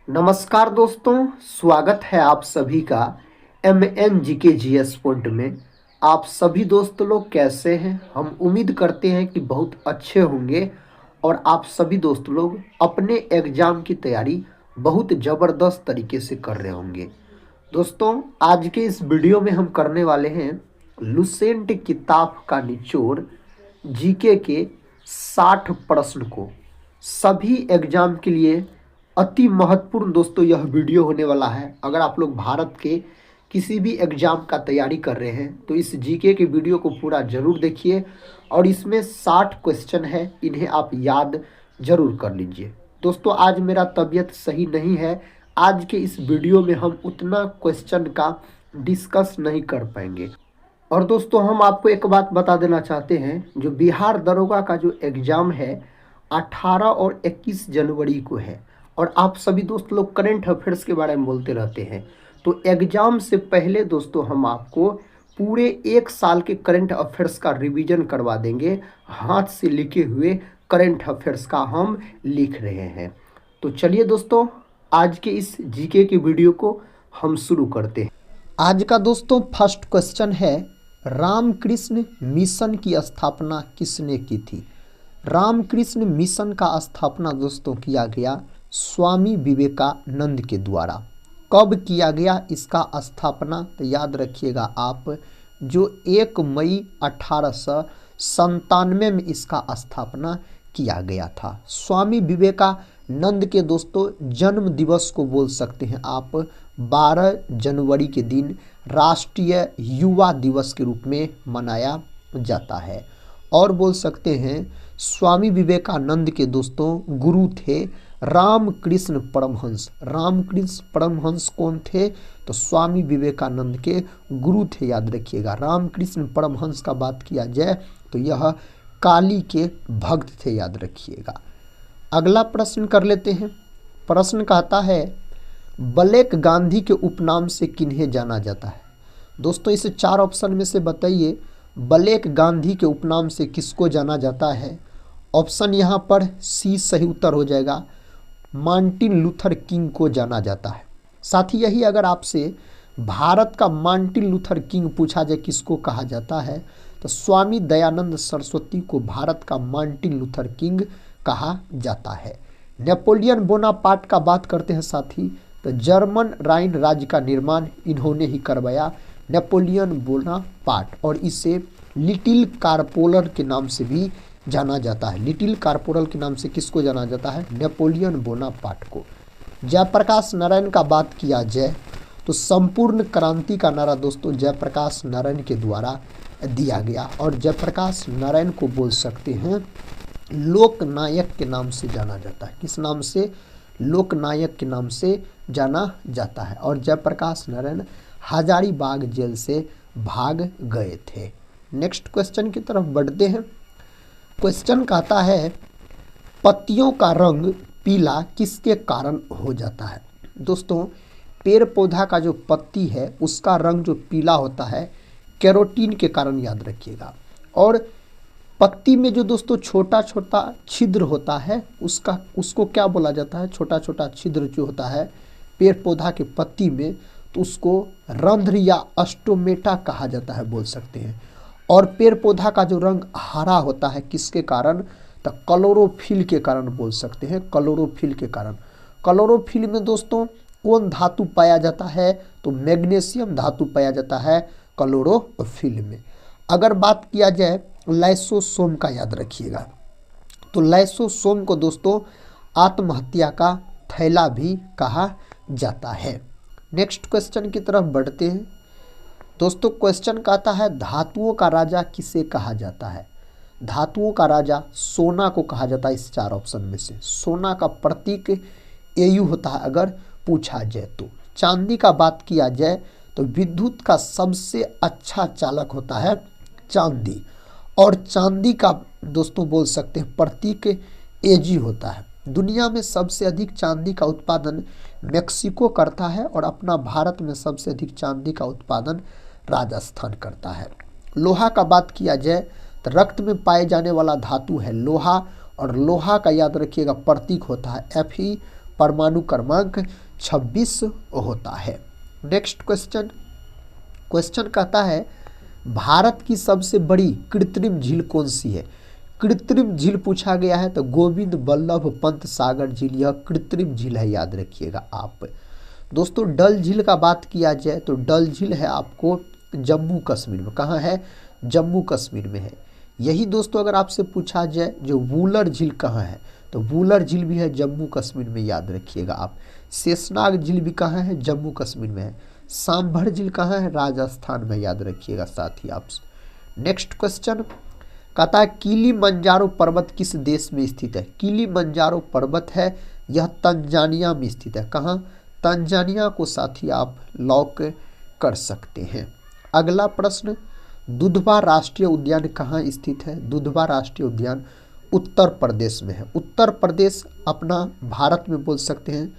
नमस्कार दोस्तों, स्वागत है आप सभी का MNGK GS पॉइंट में। आप सभी दोस्त लोग कैसे हैं? हम उम्मीद करते हैं कि बहुत अच्छे होंगे और आप सभी दोस्त लोग अपने एग्ज़ाम की तैयारी बहुत ज़बरदस्त तरीके से कर रहे होंगे। दोस्तों, आज के इस वीडियो में हम करने वाले हैं लुसेंट किताब का निचोड़ जीके के 60 प्रश्न को। सभी एग्जाम के लिए अति महत्वपूर्ण दोस्तों यह वीडियो होने वाला है। अगर आप लोग भारत के किसी भी एग्जाम का तैयारी कर रहे हैं तो इस जीके के वीडियो को पूरा जरूर देखिए और इसमें 60 क्वेश्चन है, इन्हें आप याद जरूर कर लीजिए। दोस्तों, आज मेरा तबीयत सही नहीं है, आज के इस वीडियो में हम उतना क्वेश्चन का डिस्कस नहीं कर पाएंगे। और दोस्तों, हम आपको एक बात बता देना चाहते हैं, जो बिहार दरोगा का जो एग्ज़ाम है 18 और 21 जनवरी को है। और आप सभी दोस्त लोग करंट अफेयर्स के बारे में बोलते रहते हैं, तो एग्ज़ाम से पहले दोस्तों हम आपको पूरे एक साल के करंट अफेयर्स का रिवीजन करवा देंगे। हाथ से लिखे हुए करंट अफेयर्स का हम लिख रहे हैं। तो चलिए दोस्तों, आज के इस जीके के वीडियो को हम शुरू करते हैं। आज का दोस्तों फर्स्ट क्वेश्चन है, रामकृष्ण मिशन की स्थापना किसने की थी? रामकृष्ण मिशन का स्थापना दोस्तों किया गया स्वामी विवेकानंद के द्वारा। कब किया गया इसका स्थापना? तो याद रखिएगा आप, जो 1 मई 1897 में इसका स्थापना किया गया था। स्वामी विवेकानंद के दोस्तों जन्म दिवस को बोल सकते हैं आप 12 जनवरी के दिन राष्ट्रीय युवा दिवस के रूप में मनाया जाता है। और बोल सकते हैं स्वामी विवेकानंद के दोस्तों गुरु थे रामकृष्ण परमहंस। रामकृष्ण परमहंस कौन थे? तो स्वामी विवेकानंद के गुरु थे, याद रखिएगा। रामकृष्ण परमहंस का बात किया जाए तो यह काली के भक्त थे, याद रखिएगा। अगला प्रश्न कर लेते हैं। प्रश्न कहता है, ब्लैक गांधी के उपनाम से किन्हें जाना जाता है? दोस्तों, इस 4 ऑप्शन में से बताइए, ब्लैक गांधी के उपनाम से किसको जाना जाता है? ऑप्शन यहाँ पर सी सही उत्तर हो जाएगा, मार्टिन लूथर किंग को जाना जाता है। साथ ही यही अगर आपसे भारत का मार्टिन लूथर किंग पूछा जाए किसको कहा जाता है, तो स्वामी दयानंद सरस्वती को भारत का मार्टिन लूथर किंग कहा जाता है। नेपोलियन बोनापार्ट का बात करते हैं साथी, तो जर्मन राइन राज्य का निर्माण इन्होंने ही करवाया, नेपोलियन बोनापार्ट। और इसे लिटिल कारपोलर के नाम से भी जाना जाता है। लिटिल कारपोरल के नाम से किसको जाना जाता है? नेपोलियन बोनापार्ट को। जयप्रकाश नारायण का बात किया जाए तो संपूर्ण क्रांति का नारा दोस्तों जयप्रकाश नारायण के द्वारा दिया गया। और जयप्रकाश नारायण को बोल सकते हैं लोकनायक के नाम से जाना जाता है। किस नाम से? लोकनायक के नाम से जाना जाता है। और जयप्रकाश नारायण हजारीबाग जेल से भाग गए थे। नेक्स्ट क्वेश्चन की तरफ बढ़ते हैं। क्वेश्चन कहता है, पत्तियों का रंग पीला किसके कारण हो जाता है? दोस्तों, पेड़ पौधा का जो पत्ती है उसका रंग जो पीला होता है कैरोटीन के कारण, याद रखिएगा। और पत्ती में जो दोस्तों छोटा छोटा छिद्र होता है उसको क्या बोला जाता है? छोटा छोटा छिद्र जो होता है पेड़ पौधा के पत्ती में, तो उसको रंध्र या अस्टोमेटा कहा जाता है, बोल सकते हैं। और पेड़ पौधा का जो रंग हरा होता है किसके कारण? तो क्लोरोफिल के कारण, बोल सकते हैं क्लोरोफिल के कारण। क्लोरोफिल में दोस्तों कौन धातु पाया जाता है? तो मैग्नीशियम धातु पाया जाता है क्लोरोफिल में। अगर बात किया जाए लाइसोसोम का, याद रखिएगा, तो लाइसोसोम को दोस्तों आत्महत्या का थैला भी कहा जाता है। नेक्स्ट क्वेश्चन की तरफ बढ़ते हैं। दोस्तों, क्वेश्चन कहता है, धातुओं का राजा किसे कहा जाता है? धातुओं का राजा सोना को कहा जाता है। इस 4 ऑप्शन में से सोना का प्रतीक Au होता है अगर पूछा जाए तो। चांदी का बात किया जाए तो विद्युत का सबसे अच्छा चालक होता है चांदी। और चांदी का दोस्तों बोल सकते हैं प्रतीक Ag होता है। दुनिया में सबसे अधिक चांदी का उत्पादन मेक्सिको करता है और अपना भारत में सबसे अधिक चांदी का उत्पादन राजस्थान करता है। लोहा का बात किया जाए तो रक्त में पाए जाने वाला धातु है लोहा। और लोहा का याद रखिएगा प्रतीक होता है Fe परमाणु क्रमांक 26 होता है। नेक्स्ट क्वेश्चन, क्वेश्चन कहता है भारत की सबसे बड़ी कृत्रिम झील कौन सी है। कृत्रिम झील पूछा गया है तो गोविंद बल्लभ पंत सागर झील यह कृत्रिम झील है, याद रखिएगा आप। दोस्तों डल झील का बात किया जाए तो डल झील है आपको जम्मू कश्मीर में। कहाँ है? जम्मू कश्मीर में है। यही दोस्तों अगर आपसे पूछा जाए जो वूलर झील कहाँ है तो वूलर झील भी है जम्मू कश्मीर में, याद रखिएगा आप। शेषनाग झील भी कहाँ है? जम्मू कश्मीर में है। सांभर झील कहाँ है? राजस्थान में, याद रखिएगा साथ ही आप। नेक्स्ट क्वेश्चन कहता है किलिमंजारो पर्वत किस देश में स्थित है। किलिमंजारो पर्वत है यह तंजानिया में स्थित है। कहाँ? तंजानिया को साथ ही आप लॉक कर सकते हैं। अगला प्रश्न, दुधवा राष्ट्रीय उद्यान कहाँ स्थित है। दुधवा राष्ट्रीय उद्यान उत्तर प्रदेश में है। उत्तर प्रदेश अपना भारत में बोल सकते हैं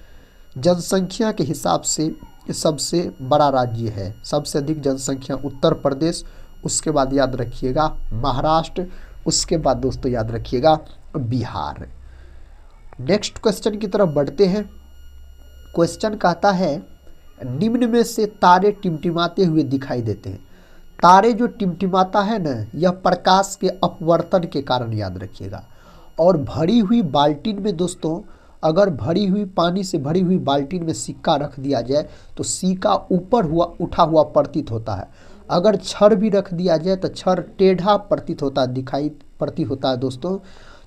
जनसंख्या के हिसाब से सबसे बड़ा राज्य है। सबसे अधिक जनसंख्या उत्तर प्रदेश, उसके बाद याद रखिएगा महाराष्ट्र, उसके बाद दोस्तों याद रखिएगा बिहार। नेक्स्ट क्वेश्चन की तरफ बढ़ते हैं। क्वेश्चन कहता है निम्न में से तारे टिमटिमाते हुए दिखाई देते हैं। तारे जो टिमटिमाता है ना यह प्रकाश के अपवर्तन के कारण, याद रखिएगा। और भरी हुई बाल्टीन में दोस्तों अगर भरी हुई पानी से भरी हुई बाल्टीन में सिक्का रख दिया जाए तो सिक्का ऊपर हुआ उठा हुआ प्रतीत होता है। अगर छड़ भी रख दिया जाए तो छड़ टेढ़ा प्रतीत होता है, दिखाई प्रतीत होता है दोस्तों।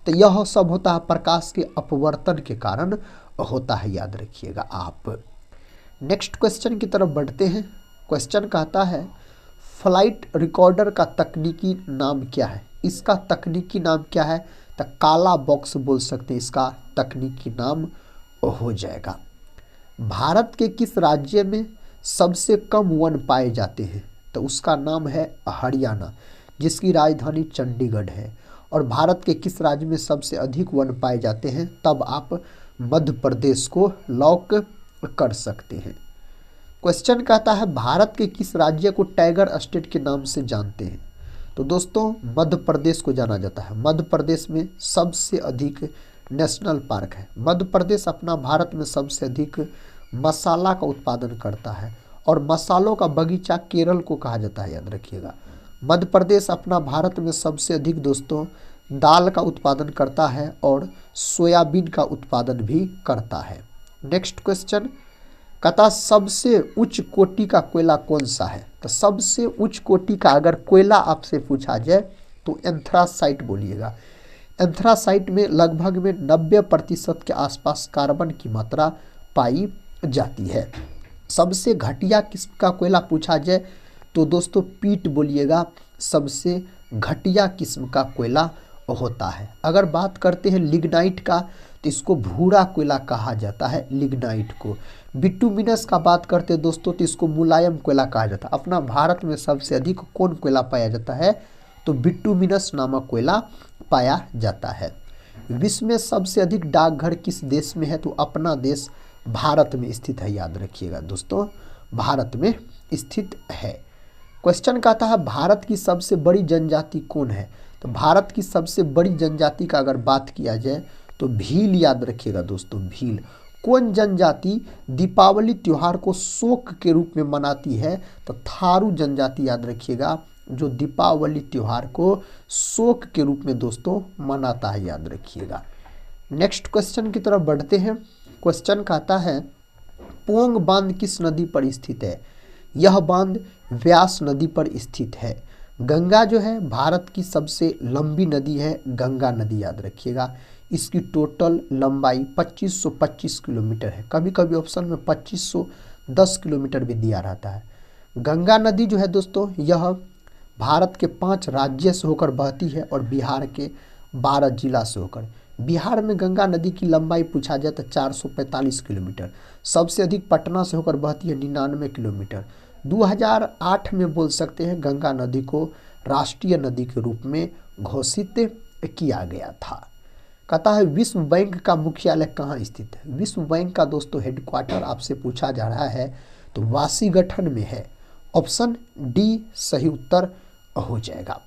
तो यह सब होता है प्रकाश के अपवर्तन के कारण होता है, याद रखिएगा आप। नेक्स्ट क्वेश्चन की तरफ बढ़ते हैं। क्वेश्चन कहता है फ्लाइट रिकॉर्डर का तकनीकी नाम क्या है। इसका तकनीकी नाम क्या है तो काला बॉक्स बोल सकते हैं, इसका तकनीकी नाम हो जाएगा। भारत के किस राज्य में सबसे कम वन पाए जाते हैं तो उसका नाम है हरियाणा, जिसकी राजधानी चंडीगढ़ है। और भारत के किस राज्य में सबसे अधिक वन पाए जाते हैं तब आप मध्य प्रदेश को लॉक कर सकते हैं। क्वेश्चन कहता है भारत के किस राज्य को टाइगर स्टेट के नाम से जानते हैं तो दोस्तों मध्य प्रदेश को जाना जाता है। मध्य प्रदेश में सबसे अधिक नेशनल पार्क है। मध्य प्रदेश अपना भारत में सबसे अधिक मसाला का उत्पादन करता है और मसालों का बगीचा केरल को कहा जाता है, याद रखिएगा। मध्य प्रदेश अपना भारत में सबसे अधिक दोस्तों दाल का उत्पादन करता है और सोयाबीन का उत्पादन भी करता है। नेक्स्ट क्वेश्चन कहता सबसे उच्च कोटि का कोयला कौन सा है तो सबसे उच्च कोटि का अगर कोयला आपसे पूछा जाए तो एंथ्रासाइट बोलिएगा। एंथ्रासाइट में लगभग में 90% के आसपास कार्बन की मात्रा पाई जाती है। सबसे घटिया किस्म का कोयला पूछा जाए तो दोस्तों पीट बोलिएगा, सबसे घटिया किस्म का कोयला होता है। अगर बात करते हैं लिग्नाइट का तो इसको भूरा कोयला कहा जाता है, लिग्नाइट को। बिटुमिनस का बात करते हैं दोस्तों तो इसको मुलायम कोयला कहा जाता है। अपना भारत में सबसे अधिक कौन कोयला पाया जाता है तो बिटुमिनस नामक कोयला पाया जाता है। विश्व में सबसे अधिक डाकघर किस देश में है तो अपना देश भारत में स्थित है, याद रखिएगा दोस्तों भारत में स्थित है। क्वेश्चन कहता है भारत की सबसे बड़ी जनजाति कौन है तो भारत की सबसे बड़ी जनजाति का अगर बात किया जाए तो भील, याद रखिएगा दोस्तों भील। कौन जनजाति दीपावली त्योहार को शोक के रूप में मनाती है तो थारू जनजाति, याद रखिएगा, जो दीपावली त्योहार को शोक के रूप में दोस्तों मनाता है, याद रखिएगा। नेक्स्ट क्वेश्चन की तरफ बढ़ते हैं। क्वेश्चन कहता है पोंग बांध किस नदी पर स्थित है। यह बांध व्यास नदी पर स्थित है। गंगा जो है भारत की सबसे लंबी नदी है, गंगा नदी, याद रखिएगा। इसकी टोटल लंबाई 2525 किलोमीटर है। कभी कभी ऑप्शन में 2510 किलोमीटर भी दिया रहता है। गंगा नदी जो है दोस्तों यह भारत के 5 राज्य से होकर बहती है और बिहार के 12 जिला से होकर। बिहार में गंगा नदी की लंबाई पूछा जाए तो 445 किलोमीटर। सबसे अधिक पटना से होकर बहती है 99 किलोमीटर। 2008 में बोल सकते हैं गंगा नदी को राष्ट्रीय नदी के रूप में घोषित किया गया था। कहता है विश्व बैंक का मुख्यालय कहाँ स्थित है। विश्व बैंक का दोस्तों हेडक्वार्टर आपसे पूछा जा रहा है तो वाशिंगटन में है। ऑप्शन डी सही उत्तर हो जाएगा।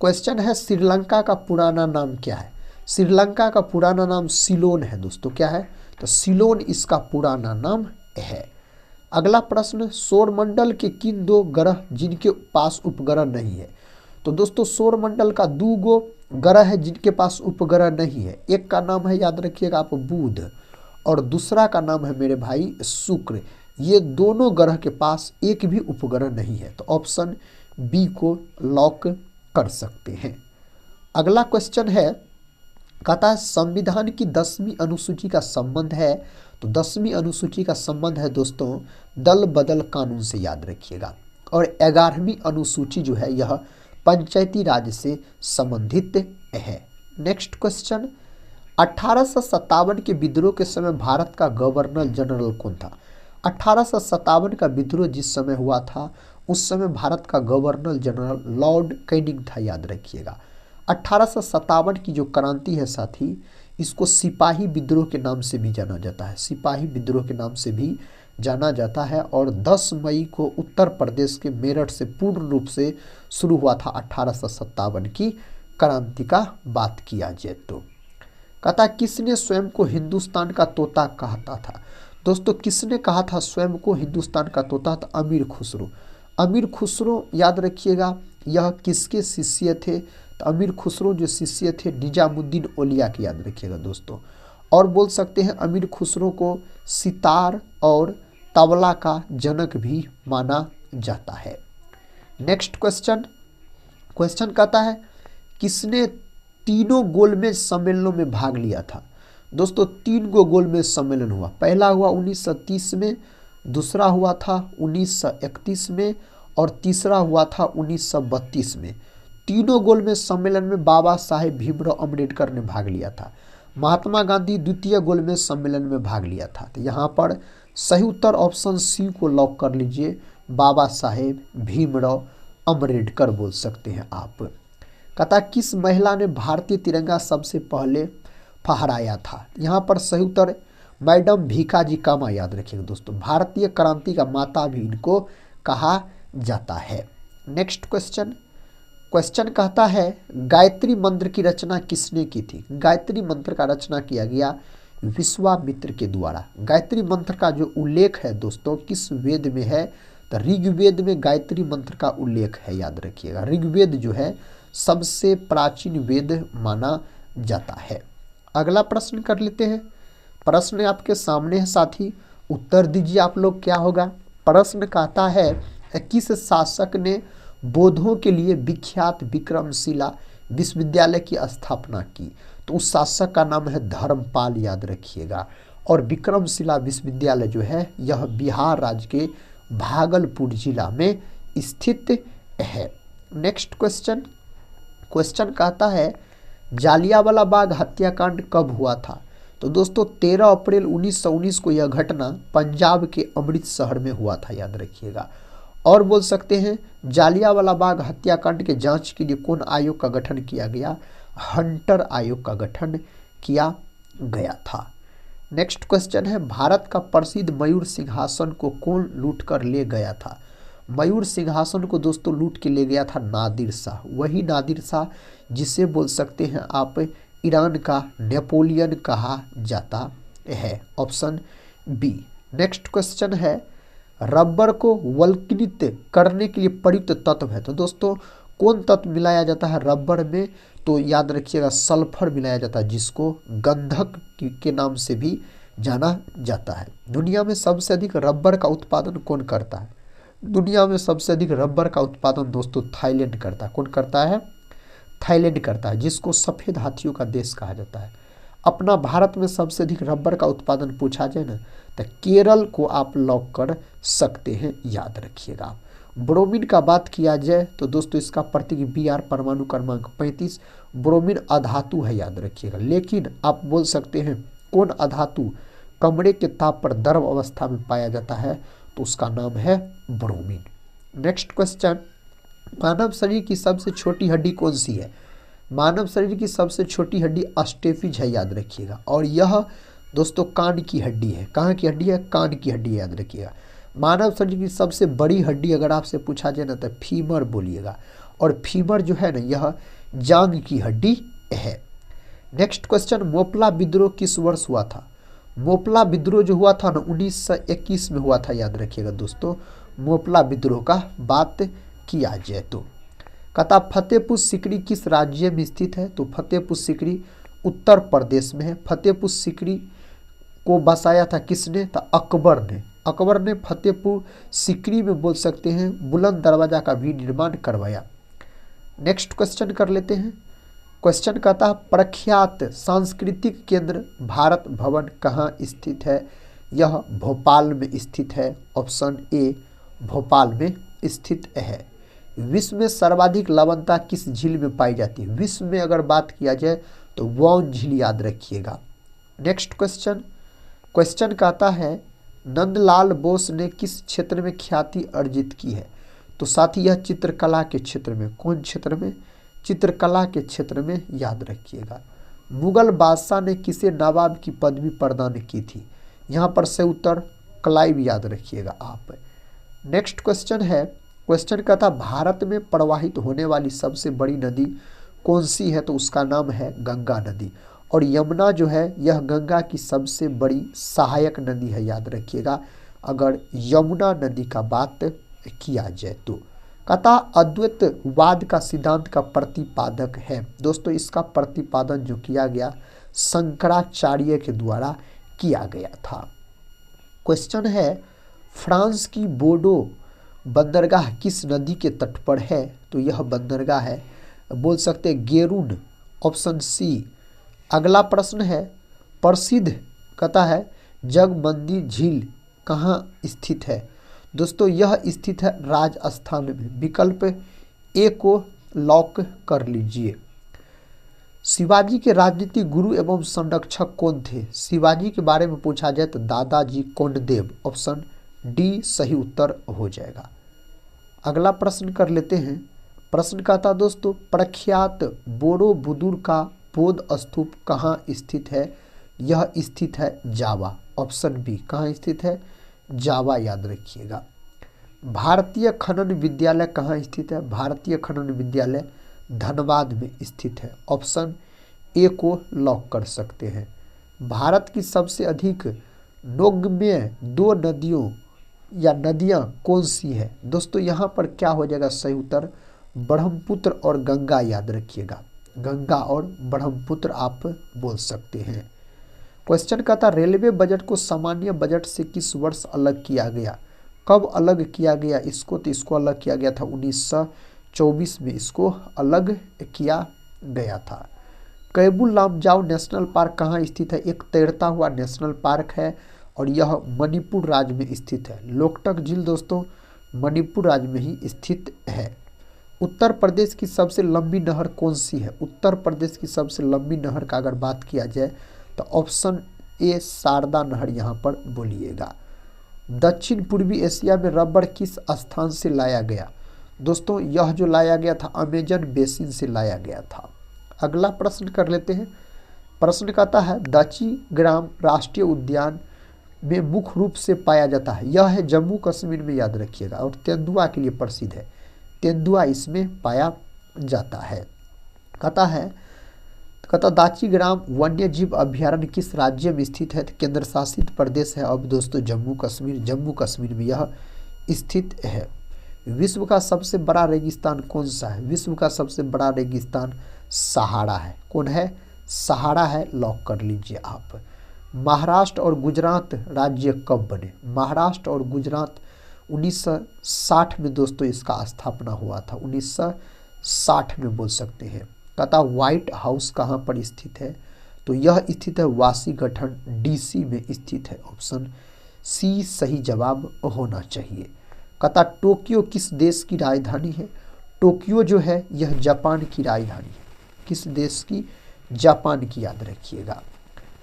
क्वेश्चन है श्रीलंका का पुराना नाम क्या है। श्रीलंका का पुराना नाम सिलोन है दोस्तों। क्या है तो सिलोन इसका पुराना नाम है। अगला प्रश्न, सौरमंडल के किन दो ग्रह जिनके पास उपग्रह नहीं है? तो दोस्तों सौरमंडल का 2 गो ग्रह है जिनके पास उपग्रह नहीं है। एक का नाम है, याद रखिएगा आप, बुध, और दूसरा का नाम है मेरे भाई शुक्र। ये दोनों ग्रह के पास एक भी उपग्रह नहीं है, तो ऑप्शन बी को लॉक कर सकते हैं। अगला क्वेश्चन है, कहता है संविधान की 10वीं अनुसूची का संबंध है। तो 10वीं अनुसूची का संबंध है दोस्तों दल बदल कानून से, याद रखिएगा। और 11वीं अनुसूची जो है यह पंचायती राज से संबंधित है। नेक्स्ट क्वेश्चन, 1857 के विद्रोह के समय भारत का गवर्नर जनरल कौन था? 1857 का विद्रोह जिस समय हुआ था उस समय भारत का गवर्नर जनरल लॉर्ड कैनिंग था, याद रखिएगा। 1857 की जो क्रांति है साथी, इसको सिपाही विद्रोह के नाम से भी जाना जाता है, सिपाही विद्रोह के नाम से भी जाना जाता है। और 10 मई को उत्तर प्रदेश के मेरठ से पूर्ण रूप से शुरू हुआ था 1857 की क्रांति का बात किया जाए तो। कहता किसने स्वयं को हिंदुस्तान का तोता कहता था? दोस्तों किसने कहा था स्वयं को हिंदुस्तान का तोता? था अमीर खुसरो। अमीर खुसरो याद रखिएगा, यह किसके शिष्य थे? तो अमीर खुसरो जो शिष्य थे निजामुद्दीन औलिया के, याद रखिएगा दोस्तों। और बोल सकते हैं अमीर खुसरो को सितार और तबला का जनक भी माना जाता है। नेक्स्ट क्वेश्चन, क्वेश्चन कहता है किसने तीनों गोलमेज सम्मेलनों में भाग लिया था? दोस्तों 3 गो गोलमेज सम्मेलन हुआ। पहला हुआ 1930 में, दूसरा हुआ था 1931 में और तीसरा हुआ था 1932 में। तीनों गोलमेज सम्मेलन में बाबा साहेब भीमराव अम्बेडकर ने भाग लिया था। महात्मा गांधी द्वितीय गोलमेज सम्मेलन में भाग लिया था। तो यहाँ पर सही उत्तर ऑप्शन सी को लॉक कर लीजिए, बाबा साहेब भीमराव अम्बेडकर बोल सकते हैं आप। कहता किस महिला ने भारतीय तिरंगा सबसे पहले फहराया था? यहाँ पर सही उत्तर मैडम भीखाजी कामा, याद रखिएगा दोस्तों। भारतीय क्रांति का माता भी इनको कहा जाता है। नेक्स्ट क्वेश्चन, क्वेश्चन कहता है गायत्री मंत्र की रचना किसने की थी? गायत्री मंत्र का रचना किया गया विश्वामित्र के द्वारा। गायत्री मंत्र का जो उल्लेख है दोस्तों किस वेद में है? तो ऋग्वेद में गायत्री मंत्र का उल्लेख है, याद रखिएगा। ऋग्वेद जो है सबसे प्राचीन वेद माना जाता है। अगला प्रश्न कर लेते हैं। प्रश्न आपके सामने है साथी, उत्तर दीजिए आप लोग क्या होगा। प्रश्न कहता है किस शासक ने बौद्धों के लिए विख्यात विक्रमशिला विश्वविद्यालय की स्थापना की? तो उस शासक का नाम है धर्मपाल, याद रखिएगा। और विक्रमशिला विश्वविद्यालय जो है यह बिहार राज्य के भागलपुर जिला में स्थित है। नेक्स्ट क्वेश्चन, क्वेश्चन कहता है जालियांवाला बाग हत्याकांड कब हुआ था? तो दोस्तों 13 अप्रैल 1919 को यह घटना पंजाब के अमृतसर में हुआ था, याद रखिएगा। और बोल सकते हैं जालियांवाला बाग हत्याकांड के जांच के लिए कौन आयोग का गठन किया गया? हंटर आयोग का गठन किया गया था। नेक्स्ट क्वेश्चन है भारत का प्रसिद्ध मयूर सिंहासन को कौन लूट कर ले गया था? मयूर सिंहासन को दोस्तों लूट के ले गया था नादिर शाह। वही नादिर शाह जिसे बोल सकते हैं आप ईरान का नेपोलियन कहा जाता है, ऑप्शन बी। नेक्स्ट क्वेश्चन है रबर को वल्कनित करने के लिए प्रयुक्त तत्व है। तो दोस्तों कौन तत्व मिलाया जाता है रबर में? तो याद रखिएगा सल्फर मिलाया जाता है, जिसको गंधक के नाम से भी जाना जाता है। दुनिया में सबसे अधिक रबर का उत्पादन कौन करता है? दुनिया में सबसे अधिक रबर का उत्पादन दोस्तों थाईलैंड करता है। कौन करता है? थाईलैंड करता है, जिसको सफ़ेद हाथियों का देश कहा जाता है। अपना भारत में सबसे अधिक रबर का उत्पादन पूछा जाए ना तो केरल को आप लॉक कर सकते हैं, याद रखिएगा। ब्रोमीन का बात किया जाए तो दोस्तों इसका प्रतीक Br परमाणु क्रमांक 35। ब्रोमीन अधातु है, याद रखिएगा। लेकिन आप बोल सकते हैं कौन अधातु कमरे के ताप पर द्रव अवस्था में पाया जाता है? तो उसका नाम है ब्रोमीन। नेक्स्ट क्वेश्चन, मानव शरीर की सबसे छोटी हड्डी कौन सी है? मानव शरीर की सबसे छोटी हड्डी स्टेपिज है, याद रखिएगा। और यह दोस्तों कान की हड्डी है। कहाँ की हड्डी है? कान की हड्डी है, याद रखिएगा। मानव शरीर की सबसे बड़ी हड्डी अगर आपसे पूछा जाए ना तो फीमर बोलिएगा। और फीमर जो है ना यह जांग की हड्डी है। नेक्स्ट क्वेश्चन, मोपला विद्रोह किस वर्ष हुआ था? मोपला विद्रोह जो हुआ था ना 1921 में हुआ था, याद रखिएगा दोस्तों, मोपला विद्रोह का बात किया जाए तो। कहता फतेहपुर सीकरी किस राज्य में स्थित है? तो फतेहपुर सीकरी उत्तर प्रदेश में है। फतेहपुर सीकरी को बसाया था किसने? तो अकबर ने। अकबर ने फतेहपुर सीकरी में बोल सकते हैं बुलंद दरवाजा का भी निर्माण करवाया। नेक्स्ट क्वेश्चन कर लेते हैं। क्वेश्चन कहता है प्रख्यात सांस्कृतिक केंद्र भारत भवन कहाँ स्थित है? यह भोपाल में स्थित है। ऑप्शन ए भोपाल में स्थित है। विश्व में सर्वाधिक लवणता किस झील में पाई जाती है? विश्व में अगर बात किया जाए तो वॉन झील, याद रखिएगा। Next question. क्वेश्चन कहता है नंदलाल बोस ने किस क्षेत्र में ख्याति अर्जित की है? तो साथ ही यह चित्रकला के क्षेत्र में। कौन क्षेत्र में? चित्रकला के क्षेत्र में, याद रखिएगा। मुगल बादशाह ने किसे नवाब की पदवी प्रदान की थी? यहाँ पर से उत्तर क्लाइव, याद रखिएगा आप। नेक्स्ट क्वेश्चन है। क्वेश्चन कहता भारत में प्रवाहित होने वाली सबसे बड़ी नदी कौन सी है? तो उसका नाम है गंगा नदी। और यमुना जो है यह गंगा की सबसे बड़ी सहायक नदी है, याद रखिएगा अगर यमुना नदी का बात किया जाए तो। कहता अद्वैतवाद का सिद्धांत का प्रतिपादक है। दोस्तों इसका प्रतिपादन जो किया गया शंकराचार्य के द्वारा किया गया था। क्वेश्चन है फ्रांस की बोर्डो बंदरगाह किस नदी के तट पर है? तो यह बंदरगाह है, बोल सकते हैं गेरून। Option C. अगला प्रश्न है प्रसिद्ध कहता है जगमंदिर झील कहाँ स्थित है? दोस्तों यह स्थित है राजस्थान में। विकल्प ए को लॉक कर लीजिए। शिवाजी के राजनीतिक गुरु एवं संरक्षक कौन थे? शिवाजी के बारे में पूछा जाए तो दादाजी कोंडदेव। ऑप्शन डी सही उत्तर हो जाएगा। अगला प्रश्न कर लेते हैं। प्रश्न कहता दोस्तों प्रख्यात बोरोबुदुर का बौद्ध स्तूप कहाँ स्थित है? यह स्थित है जावा। Option B. कहाँ स्थित है? जावा, याद रखिएगा। भारतीय खनन विद्यालय कहाँ स्थित है? भारतीय खनन विद्यालय धनबाद में स्थित है। ऑप्शन ए को लॉक कर सकते हैं। भारत की सबसे अधिक नौगम्य दो नदियों या नदियाँ कौन सी है? दोस्तों यहाँ पर क्या हो जाएगा सही उत्तर? ब्रह्मपुत्र और गंगा, याद रखिएगा। गंगा और ब्रह्मपुत्र आप बोल सकते हैं। क्वेश्चन कहता रेलवे बजट को सामान्य बजट से किस वर्ष अलग किया गया? कब अलग किया गया इसको? तो इसको अलग किया गया था 1924 में इसको अलग किया गया था। कैबुल लामजाओ नेशनल पार्क कहाँ स्थित है? एक तैरता हुआ नेशनल पार्क है और यह मणिपुर राज्य में स्थित है। लोकटक झील दोस्तों मणिपुर राज्य में ही स्थित है। उत्तर प्रदेश की सबसे लंबी नहर कौन सी है? उत्तर प्रदेश की सबसे लंबी नहर का अगर बात किया जाए तो ऑप्शन ए शारदा नहर यहाँ पर बोलिएगा। दक्षिण पूर्वी एशिया में रबड़ किस स्थान से लाया गया? दोस्तों यह जो लाया गया था अमेजन बेसिन से लाया गया था। अगला प्रश्न कर लेते हैं। प्रश्न कहता है दाची ग्राम राष्ट्रीय उद्यान में मुख्य रूप से पाया जाता है। यह है जम्मू कश्मीर में, याद रखिएगा, और तेंदुआ के लिए प्रसिद्ध है। तेंदुआ इसमें पाया जाता है। कहता दाची ग्राम वन्य जीव अभ्यारण्य किस राज्य में स्थित है? केंद्र शासित प्रदेश है अब दोस्तों जम्मू कश्मीर में यह स्थित है। विश्व का सबसे बड़ा रेगिस्तान कौन सा है? विश्व का सबसे बड़ा रेगिस्तान सहारा है। कौन है? सहारा है, लॉक कर लीजिए आप। महाराष्ट्र और गुजरात राज्य कब बने? महाराष्ट्र और गुजरात 1960 में दोस्तों इसका स्थापना हुआ था। 1960 में बोल सकते हैं। कहता व्हाइट हाउस कहाँ पर स्थित है? तो यह स्थित है वाशिंगटन डीसी में स्थित है। ऑप्शन सी सही जवाब होना चाहिए। कहता टोक्यो किस देश की राजधानी है? टोक्यो जो है यह जापान की राजधानी है। किस देश की? जापान की, याद रखिएगा।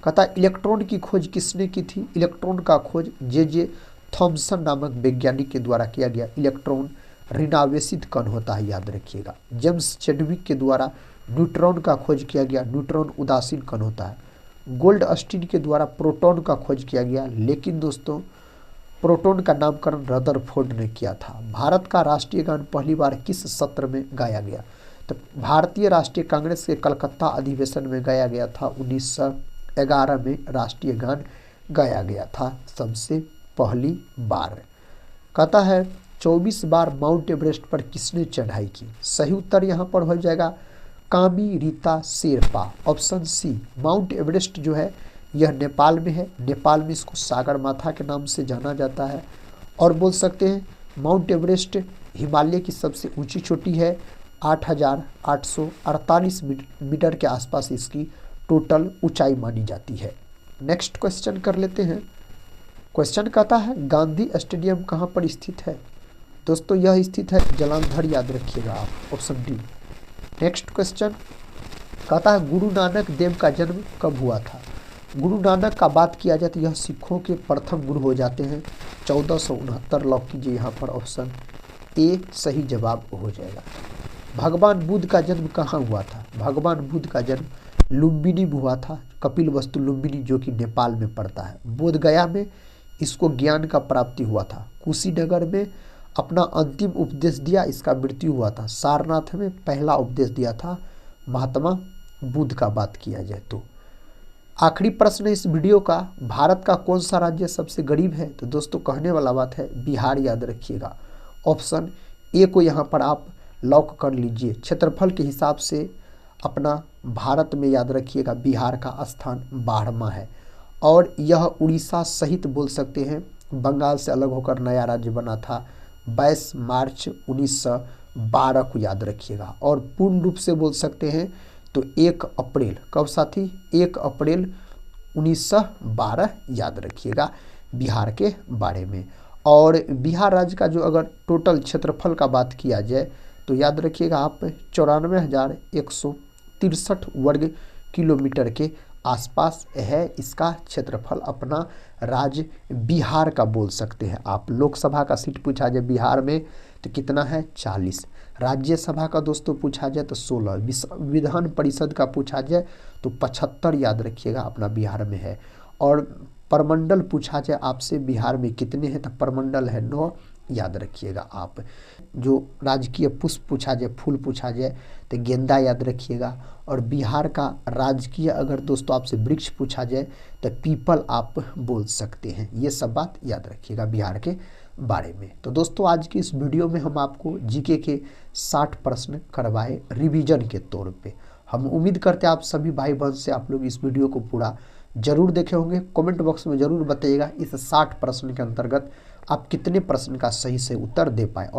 कहता इलेक्ट्रॉन की खोज किसने की थी? इलेक्ट्रॉन का खोज जे थॉमसन नामक वैज्ञानिक के द्वारा किया गया। इलेक्ट्रॉन ऋणावेशित कण होता है, याद रखिएगा। जेम्स चेडविक के द्वारा न्यूट्रॉन का खोज किया गया। न्यूट्रॉन उदासीन कण होता है। गोल्ड स्टीन के द्वारा प्रोटॉन का खोज किया गया, लेकिन दोस्तों प्रोटॉन का नामकरण रदरफोर्ड ने किया था। भारत का राष्ट्रीय गान पहली बार किस सत्र में गाया गया? तो भारतीय राष्ट्रीय कांग्रेस के कलकत्ता अधिवेशन में गाया गया था। 1911 में राष्ट्रीय गान गाया गया था सबसे पहली बार। कहता है 24 बार माउंट एवरेस्ट पर किसने चढ़ाई की। सही उत्तर यहाँ पर हो जाएगा Kami Rita Sherpa, option C. Mount Everest जो है यह नेपाल में है। नेपाल में इसको सागर माथा के नाम से जाना जाता है। और बोल सकते हैं माउंट एवरेस्ट हिमालय की सबसे ऊंची चोटी है। 8,848 मीटर के आसपास इसकी टोटल ऊंचाई मानी जाती है। नेक्स्ट क्वेश्चन कर लेते हैं। क्वेश्चन कहता है गांधी स्टेडियम कहाँ पर स्थित है। दोस्तों यह स्थित है जालंधर, याद रखिएगा आप, ऑप्शन डी। नेक्स्ट क्वेश्चन कहता है गुरु नानक देव का जन्म कब हुआ था। गुरु नानक का बात किया जाए तो यह सिखों के प्रथम गुरु हो जाते हैं 1469। लॉक कीजिए यहाँ पर, ऑप्शन ए सही जवाब हो जाएगा। भगवान बुद्ध का जन्म कहाँ हुआ था। भगवान बुद्ध का जन्म लुम्बिनी में हुआ था, कपिल वस्तु लुम्बिनी जो कि नेपाल में पड़ता है। बोध गया में इसको ज्ञान का प्राप्ति हुआ था। कुशीनगर में अपना अंतिम उपदेश दिया, इसका मृत्यु हुआ था। सारनाथ में पहला उपदेश दिया था महात्मा बुद्ध का बात किया जाए तो। आखिरी प्रश्न इस वीडियो का, भारत का कौन सा राज्य सबसे गरीब है। तो दोस्तों कहने वाला बात है बिहार, याद रखिएगा। ऑप्शन ए को यहाँ पर आप लॉक कर लीजिए। क्षेत्रफल के हिसाब से अपना भारत में याद रखिएगा बिहार का स्थान 12वां है। और यह उड़ीसा सहित बोल सकते हैं बंगाल से अलग होकर नया राज्य बना था 22 मार्च 1912 को, याद रखिएगा। और पूर्ण रूप से बोल सकते हैं तो 1 अप्रैल, कब साथी, 1 अप्रैल 1912, याद रखिएगा बिहार के बारे में। और बिहार राज्य का जो अगर टोटल क्षेत्रफल का बात किया जाए तो याद रखिएगा आप 94,163 वर्ग किलोमीटर के आसपास है इसका क्षेत्रफल। अपना राज्य बिहार का बोल सकते हैं आप। लोकसभा का सीट पूछा जाए बिहार में तो कितना है 40। राज्यसभा का दोस्तों पूछा जाए तो 16। विधान परिषद का पूछा जाए तो 75, याद रखिएगा अपना बिहार में है। और प्रमंडल पूछा जाए आपसे बिहार में कितने हैं तो प्रमंडल है 9, याद रखिएगा आप। जो राजकीय पुष्प पूछा जाए, फूल पूछा जाए तो गेंदा, याद रखिएगा। और बिहार का राजकीय अगर दोस्तों आपसे वृक्ष पूछा जाए तो पीपल आप बोल सकते हैं। ये सब बात याद रखिएगा बिहार के बारे में। तो दोस्तों आज की इस वीडियो में हम आपको जीके के 60 प्रश्न करवाए रिवीजन के तौर पे। हम उम्मीद करते हैं आप सभी भाई बहन से आप लोग इस वीडियो को पूरा जरूर देखे होंगे। कमेंट बॉक्स में जरूर बताइएगा इस 60 प्रश्न के अंतर्गत आप कितने प्रश्न का सही से उत्तर दे पाए।